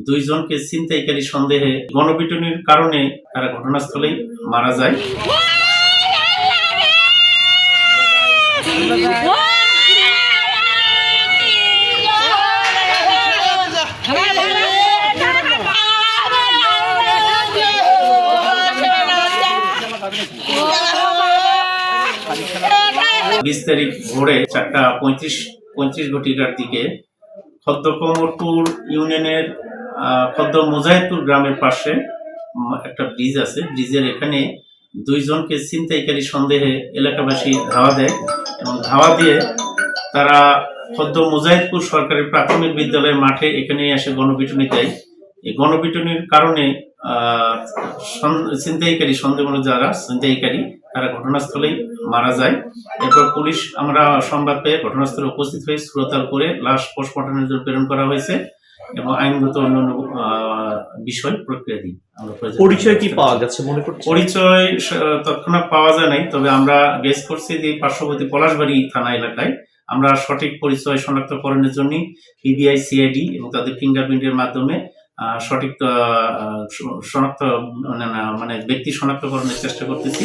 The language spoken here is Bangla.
দুইজনকে ছিনতাইকারী সন্দেহে গণপিটুনির কারণে তারা ঘটনাস্থলেই মারা যায়। বিশ তারিখ ভোরে 4:35 ঘটিকার দিকে খদ্দ কমরপুর ইউনিয়নের খদ্দ মুজাহিদপুর গ্রামের পাশে একটা ব্রিজ আছে, ব্রিজের এখানে দুইজনকে ছিনতাইকারী সন্দেহে এলাকাবাসী ধাওয়া দেয় এবং ধাওয়া দিয়ে তারা খদ্দ মুজাহিদপুর সরকারি প্রাথমিক বিদ্যালয়ের মাঠে এখানে এসে গণপিটুনি দেয়। এই গণপিটুনির কারণে ছিনতাইকারী সন্দেহমূলক যারা ছিনতাইকারী তারা ঘটনাস্থলেই মারা যায়। এরপর পুলিশ আমরা সংবাদ পেয়ে ঘটনাস্থলে উপস্থিত হয়ে সুরতাল করে লাশ পোস্টমর্টমের জন্য প্রেরণ করা হয়েছে এবং আইনগত অন্যান্য বিষয় প্রক্রিয়াধীন। পরিচয় কি পাওয়া গেছে মনে করছি? পরিচয় তৎক্ষণাৎ পাওয়া যায় নাই, তবে আমরা গেস করছি যে পার্শ্ববর্তী পলাশবাড়ি থানা এলাকায়। আমরা সঠিক পরিচয় শনাক্তকরণের জন্য পিবিআই, সিআইডি এবং তাদের ফিঙ্গারপ্রিন্টের মাধ্যমে সঠিক শনাক্ত মানে ব্যক্তি শনাক্তকরণের চেষ্টা করতেছি।